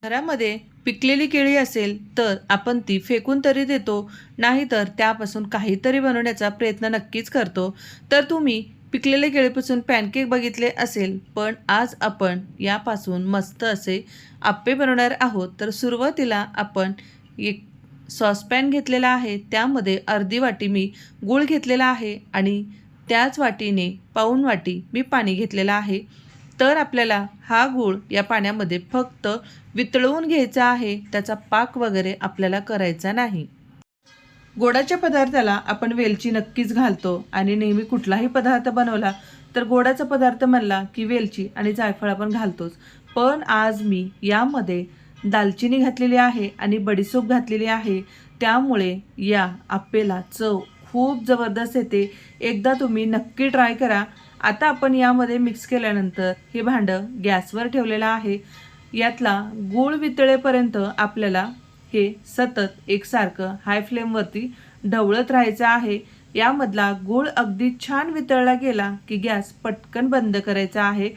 घरामध्ये पिकलेली केळी असेल तर आपण ती फेकून तरी देतो, नाहीतर त्यापासून काहीतरी बनवण्याचा प्रयत्न नक्कीच करतो. तर तुम्ही पिकलेले केळीपासून पॅनकेक बघितले असेल, पण आज आपण यापासून मस्त असे आप्पे बनवणार आहोत. तर सुरुवातीला आपण एक सॉसपॅन घेतलेला आहे, त्यामध्ये अर्धी वाटी मी गूळ घेतलेला आहे आणि त्याच वाटीने पाऊण वाटी मी पाणी घेतलेलं आहे. तर आपल्याला हा गूळ या पाण्यामध्ये फक्त वितळवून घ्यायचा आहे, त्याचा पाक वगैरे आपल्याला करायचा नाही. गोडाच्या पदार्थाला आपण वेलची नक्कीच घालतो आणि नेहमी कुठलाही पदार्थ बनवला तर गोडाचा पदार्थ म्हणला की वेलची आणि जायफळ आपण घालतोच. पण आज मी यामध्ये दालचिनी घातलेली आहे आणि बडीशोप घातलेली आहे, त्यामुळे या आप्पेला चव खूप जबरदस्त येते. एकदा तुम्ही नक्की ट्राय करा. आता आपण यामध्ये मिक्स केल्यानंतर हे भांडं गॅसवर ठेवलेलं आहे. यातला गूळ वितळेपर्यंत आपल्याला हे सतत एकसारखं हाय फ्लेमवरती ढवळत राहायचं आहे. यामधला गूळ अगदी छान वितळला गेला की गॅस पटकन बंद करायचा आहे.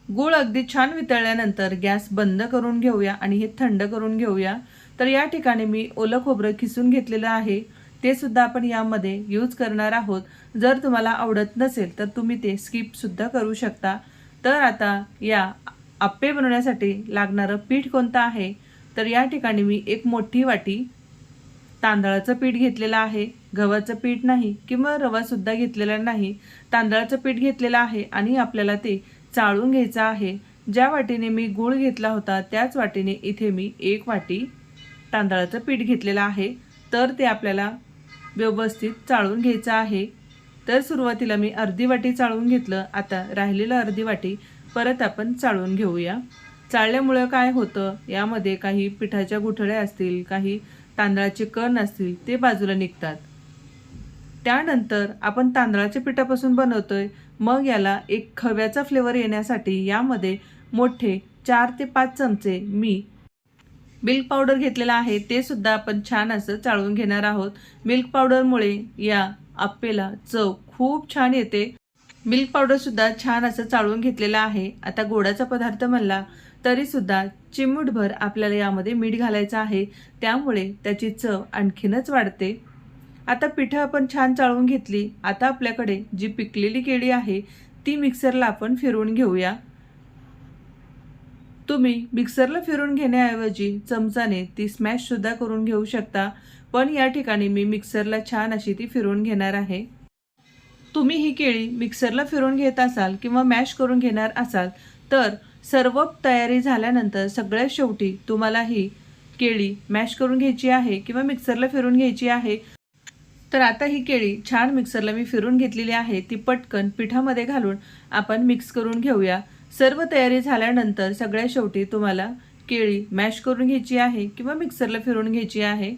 गूळ अगदी छान वितळल्यानंतर गॅस बंद करून घेऊया आणि हे थंड करून घेऊया. तर या ठिकाणी मी ओलं खोबरं किसून घेतलेलं आहे, ते सुद्धा आपण यामध्ये यूज करणार आहोत. जर तुम्हाला आवडत नसेल तर तुम्ही ते स्किपसुद्धा करू शकता. तर आता या आप्पे बनवण्यासाठी लागणारं पीठ कोणतं आहे, तर या ठिकाणी मी एक मोठी वाटी तांदळाचं पीठ घेतलेलं आहे. गव्हाचं पीठ नाही किंवा रवासुद्धा घेतलेला नाही, तांदळाचं पीठ घेतलेलं आहे आणि आपल्याला ते चाळून घ्यायचं आहे. ज्या वाटीने मी गूळ घेतला होता त्याच वाटीने इथे मी एक वाटी तांदळाचं पीठ घेतलेलं आहे. तर ते आपल्याला व्यवस्थित चाळून घ्यायचं आहे. तर सुरुवातीला मी अर्धी वाटी चाळून घेतलं, आता राहिलेलं अर्धी वाटी परत आपण चाळून घेऊया. चाळल्यामुळं काय होतं, यामध्ये काही पिठाच्या गुठळ्या असतील, काही तांदळाचे कण असतील, ते बाजूला निघतात. त्यानंतर आपण तांदळाच्या पिठापासून बनवतोय, मग याला एक खव्याचा फ्लेवर येण्यासाठी यामध्ये मोठे 4 ते 5 चमचे मी मिल्क पावडर घेतलेला आहे, ते सुद्धा आपण छान असं चाळून घेणार आहोत. मिल्क पावडरमुळे या आप्पेला चव खूप छान येते. मिल्क पावडरसुद्धा छान असं चाळून घेतलेलं आहे. आता गोडाचा पदार्थ म्हणला तरीसुद्धा चिमूटभर आपल्याला यामध्ये मीठ घालायचं आहे, त्यामुळे त्याची चव आणखीनच वाढते. आता पिठं आपण छान चाळून घेतली. आता आपल्याकडे जी पिकलेली केळी आहे ती मिक्सरला आपण फिरवून घेऊया. तुम्ही मिक्सरला फिरून घेण्याऐवजी चमचाने ती स्मॅशसुद्धा करून घेऊ शकता, पण या ठिकाणी मी मिक्सरला छान अशी ती फिरवून घेणार आहे. तुम्ही ही केळी मिक्सरला फिरवून घेत असाल किंवा मॅश करून घेणार असाल तर सर्व तयारी झाल्यानंतर सगळ्यात शेवटी तुम्हाला ही केळी मॅश करून घ्यायची आहे किंवा मिक्सरला फिरवून घ्यायची आहे. तर आता ही केळी छान मिक्सरला मी फिरून घेतलेली आहे, ती पटकन पिठामध्ये घालून आपण मिक्स करून घेऊया. सर्व तयारी झाल्यानंतर सगळ्यात शेवटी तुम्हाला केळी मॅश करून घ्यायची आहे किंवा मिक्सरला फिरवून घ्यायची आहे.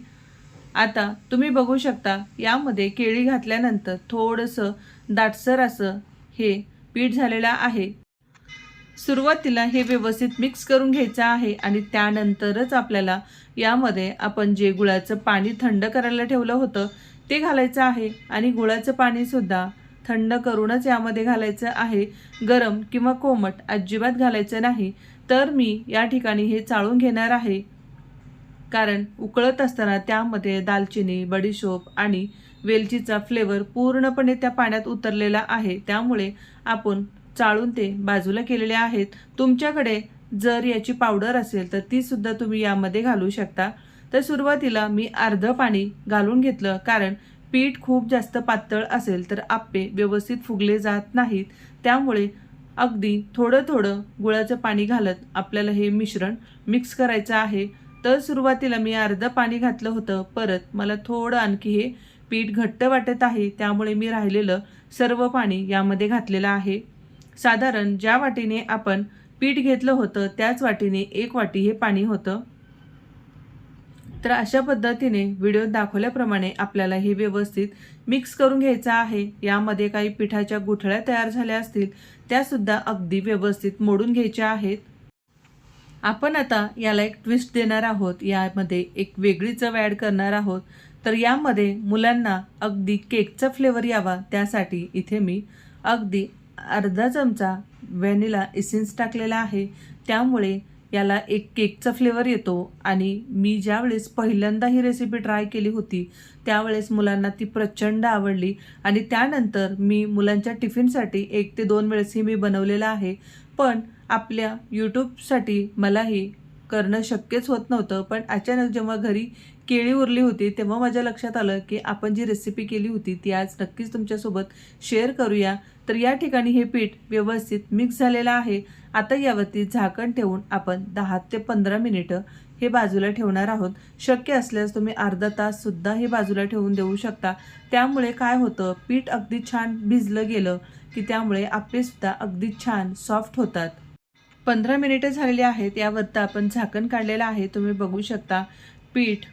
आता तुम्ही बघू शकता यामध्ये केळी घातल्यानंतर थोडंसं दाटसर असं हे पीठ झालेलं आहे. सुरुवातीला हे व्यवस्थित मिक्स करून घ्यायचं आहे आणि त्यानंतरच आपल्याला यामध्ये आपण जे गुळाचं पाणी थंड करायला ठेवलं होतं ते घालायचं आहे आणि गुळाचं पाणीसुद्धा थंड करूनच यामध्ये घालायचं आहे. गरम किंवा कोमट अजिबात घालायचं नाही. तर मी या ठिकाणी हे चाळून घेणार आहे, कारण उकळत असताना त्यामध्ये दालचिनी, बडीशोप आणि वेलचीचा फ्लेवर पूर्णपणे त्या पाण्यात उतरलेला आहे, त्यामुळे आपण चाळून ते बाजूला केलेले आहेत. तुमच्याकडे जर याची पावडर असेल तर ती सुद्धा तुम्ही यामध्ये घालू शकता. तर सुरुवातीला मी अर्ध पाणी घालून घेतलं, कारण पीठ खूप जास्त पातळ असेल तर आप्पे व्यवस्थित फुगले जात नाहीत, त्यामुळे अगदी थोडं थोडं गुळाचं पाणी घालत आपल्याला हे मिश्रण मिक्स करायचं आहे. तर सुरुवातीला मी अर्ध पाणी घातलं होतं, परत मला थोडं आणखी हे पीठ घट्ट वाटत आहे, त्यामुळे मी राहिलेलं सर्व पाणी यामध्ये घातलेलं आहे. साधारण ज्या वाटीने आपण पीठ घेतलं होतं त्याच वाटीने एक वाटी हे पाणी होतं. तर अशा पद्धतीने व्हिडिओत दाखवल्याप्रमाणे आपल्याला हे व्यवस्थित मिक्स करून घ्यायचं आहे. यामध्ये काही पिठाच्या गुठळ्या तयार झाल्या असतील त्यासुद्धा अगदी व्यवस्थित मोडून घ्यायच्या आहेत. आपण आता याला एक ट्विस्ट देणार आहोत, यामध्ये एक वेगळी चव ॲड करणार आहोत. तर यामध्ये मुलांना अगदी केकचा फ्लेवर यावा त्यासाठी इथे मी अगदी अर्धा चमचा व्हॅनिला इसेन्स टाकलेला आहे, त्यामुळे याला एक केकचा फ्लेवर येतो आणि मी ज्यावेळेस पहिल्यांदा ही रेसिपी ट्राय केली होती त्यावेळेस मुलांना ती प्रचंड आवडली आणि त्यानंतर मी मुलांच्या टिफिनसाठी 1 ते 2 वेळेस ही मी बनवलेलं आहे. पण आपल्या यूट्यूबसाठी मला हे करणं शक्यच होत नव्हतं. पण अचानक जेव्हा घरी केळी उरली होती तेव्हा माझ्या लक्षात आलं की आपण जी रेसिपी केली होती ती आज नक्कीच तुमच्यासोबत शेअर करूया. तर या ठिकाणी हे पीठ व्यवस्थित मिक्स झालेलं आहे. आता यावरती झाकण ठेवून आपण 10 ते 15 मिनिटं हे बाजूला ठेवणार आहोत. शक्य असल्यास तुम्ही अर्धा ताससुद्धा हे बाजूला ठेवून देऊ शकता. त्यामुळे काय होतं, पीठ अगदी छान भिजलं गेलं की त्यामुळे आप्पेसुद्धा अगदी छान सॉफ्ट होतात. 15 मिनिटं झालेली आहेत. यावरती आपण झाकण काढलेलं आहे. तुम्ही बघू शकता पीठ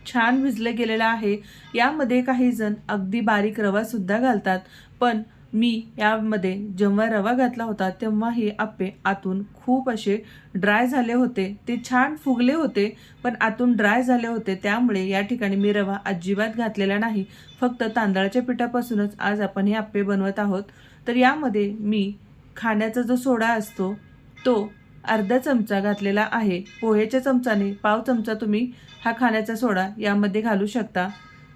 छान भिजलं गेलेलं आहे. यामध्ये काही जण अगदी बारीक रवासुद्धा घालतात. पण मी यामध्ये जेव्हा रवा घातला होता तेव्हा हे आप्पे आतून खूप असे ड्राय झाले होते. ते छान फुगले होते पण आतून ड्राय झाले होते. त्यामुळे या ठिकाणी मी रवा अजिबात घातलेला नाही. फक्त तांदळाच्या पिठापासूनच आज आपण हे आप्पे बनवत आहोत. तर यामध्ये मी खाण्याचा जो सोडा असतो तो अर्धा चमचा घातलेला आहे. पोहेच्या चमचाने पाव चमचा तुम्ही हा खाण्याचा सोडा यामध्ये घालू शकता.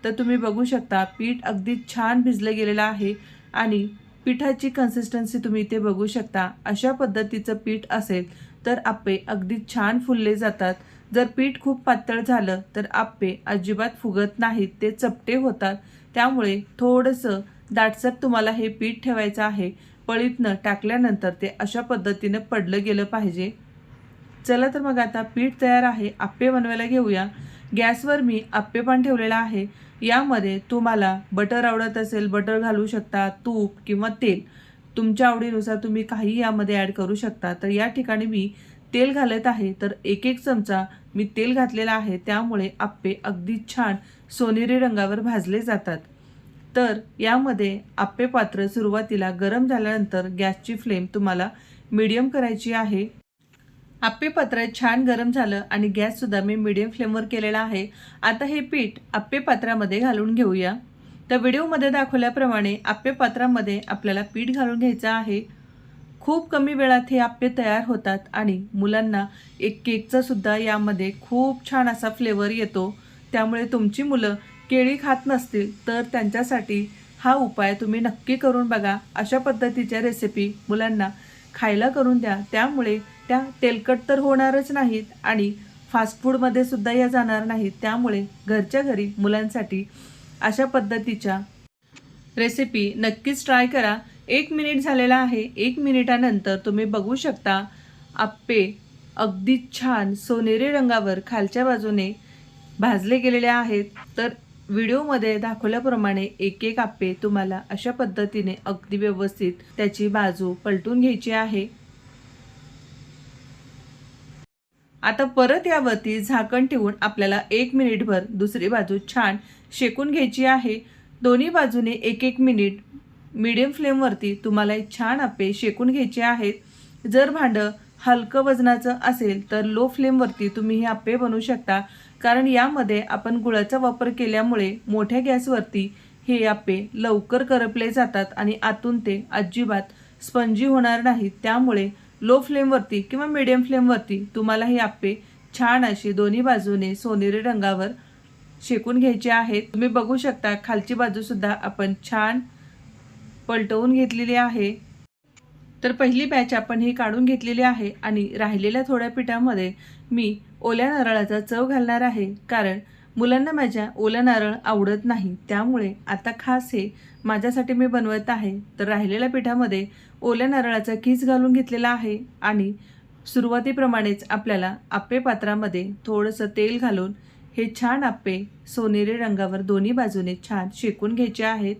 तर तुम्ही बघू शकता पीठ अगदी छान भिजलं गेलेलं आहे आणि पिठाची कन्सिस्टन्सी तुम्ही इथे बघू शकता. अशा पद्धतीचं पीठ असेल तर आप्पे अगदी छान फुलले जातात. जर पीठ खूप पातळ झालं तर आप्पे अजिबात फुगत नाहीत, ते चपटे होतात. त्यामुळे थोडंसं दाटसर तुम्हाला हे पीठ ठेवायचं आहे. पळीतनं टाकल्यानंतर ते अशा पद्धतीनं पडलं गेलं पाहिजे. चला तर मग आता पीठ तयार आहे. आप्पे बनवायला घेऊया. गॅसवर मी आप्पेपान ठेवलेला आहे. यामध्ये तुम्हाला बटर आवडत असेल बटर घालू शकता, तूप किंवा तेल तुमच्या आवडीनुसार तुम्ही काही यामध्ये ॲड करू शकता. तर या ठिकाणी मी तेल घालत आहे. तर 1 चमचा मी तेल घातलेला आहे. त्यामुळे आप्पे अगदी छान सोनेरी रंगावर भाजले जातात. तर यामध्ये आप्पे पात्र सुरुवातीला गरम झाल्यानंतर गॅसची फ्लेम तुम्हाला मीडियम करायची आहे. आप्पे पात्र छान गरम झालं आणि गॅससुद्धा मी मीडियम फ्लेमवर केलेला आहे. आता हे पीठ आप्पे पात्रामध्ये घालून घेऊया. तर व्हिडिओमध्ये दाखवल्याप्रमाणे आप्पे पात्रामध्ये आपल्याला पीठ घालून घ्यायचं आहे. खूप कमी वेळात हे आप्पे तयार होतात आणि मुलांना एक केकचा सुद्धा यामध्ये खूप छान असा फ्लेवर येतो. त्यामुळे तुमची मुलं केळी खात नसतील तर त्यांच्यासाठी हा उपाय तुम्ही नक्की करून बघा. अशा पद्धतीच्या रेसिपी मुलांना खायला करून द्या. त्यामुळे त्या तेलकट तर होणारच नाहीत आणि फास्ट फूडमध्ये सुद्धा या जाणार नाहीत. त्यामुळे घरच्या घरी मुलांसाठी अशा पद्धतीच्या रेसिपी नक्कीच ट्राय करा. 1 मिनिट झालेला आहे. 1 मिनिटानंतर तुम्ही बघू शकता आप्पे अगदी छान सोनेरी रंगावर खालच्या बाजूने भाजले गेलेले आहेत. तर व्हिडिओमध्ये दाखवल्याप्रमाणे एक आप्पे तुम्हाला अशा पद्धतीने अगदी व्यवस्थित त्याची बाजू पलटून घ्यायची आहे. आता परत यावरती झाकण ठेवून आपल्याला 1 मिनिटभर दुसरी बाजू छान शेकून घ्यायची आहे. दोन्ही बाजूने 1 मिनिट मीडियम फ्लेमवरती तुम्हाला छान आप्पे शेकून घ्यायचे आहेत. जर भांडं हलकं वजनाचं असेल तर लो फ्लेमवरती तुम्ही हे आप्पे बनवू शकता. कारण यामध्ये आपण गुळाचा वापर केल्यामुळे मोठ्या गॅसवरती हे आप्पे लवकर करपले जातात आणि आतून ते अजिबात स्पंजी होणार नाहीत. त्यामुळे लो फ्लेमवरती किंवा मीडियम फ्लेमवरती तुम्हाला हे आप्पे छान अशी दोन्ही बाजूने सोनेरी रंगावर शेकून घ्यायचे आहेत. तुम्ही बघू शकता खालची बाजूसुद्धा आपण छान पलटवून घेतलेली आहे. तर पहिली बॅच आपण ही काढून घेतलेली आहे आणि राहिलेल्या थोड्या पिठामध्ये मी ओल्या नारळाचा चव घालणार आहे. कारण मुलांना माझ्या ओला नारळ आवडत नाही. त्यामुळे आता खास हे माझ्यासाठी मी बनवत आहे. तर राहिलेल्या पिठामध्ये ओल्या नारळाचा कीस घालून घेतलेला आहे आणि सुरुवातीप्रमाणेच आपल्याला आप्पे पात्रामध्ये थोडंसं तेल घालून हे छान आप्पे सोनेरी रंगावर दोन्ही बाजूने छान शेकून घ्यायचे आहेत.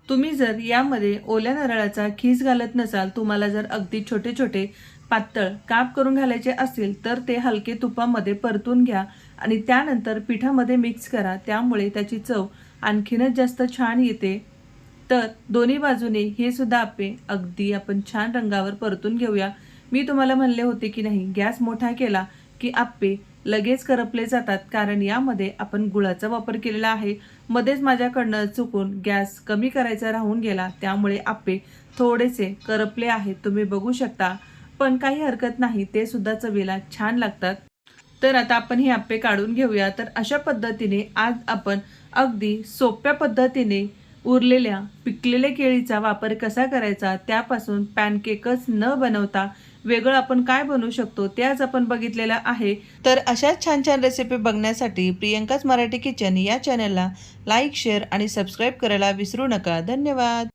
तुम्ही जर यामध्ये ओल्या नारळाचा खीस घालत नसाल, तुम्हाला जर अगदी छोटे छोटे पातळ काप करून घालायचे असतील तर ते हलके तुपामध्ये परतून घ्या आणि त्यानंतर पिठामध्ये मिक्स करा. त्यामुळे त्याची चव आणखीनच जास्त छान येते. तर दोन्ही बाजूने हे सुद्धा आप्पे अगदी आपण छान रंगावर परतून घेऊया. मी तुम्हाला म्हणले होते की नाही, गॅस मोठा केला की आप्पे लगेच करपले जातात. कारण यामध्ये आपण गुळाचा वापर केलेला आहे. मध्येच माझ्याकडनं चुकून गॅस कमी करायचा राहून गेला. त्यामुळे आप्पे थोडेसे करपले आहेत. तुम्ही बघू शकता पण काही हरकत नाही, ते सुद्धा चवीला छान लागतात. तर आता आपण हे आप्पे काढून घेऊया. तर अशा पद्धतीने आज आपण अगदी सोप्या पद्धतीने उरलेल्या पिकलेल्या केळीचा वापर कसा करायचा, त्यापासून पॅनकेकच न बनवता वेगळं आपण काय बनवू शकतो ते आज आपण बघितलेलं आहे. तर अशाच छान छान रेसिपी बघण्यासाठी प्रियंकाच मराठी किचन या चॅनलला लाईक, शेअर आणि सबस्क्राईब करायला विसरू नका. धन्यवाद.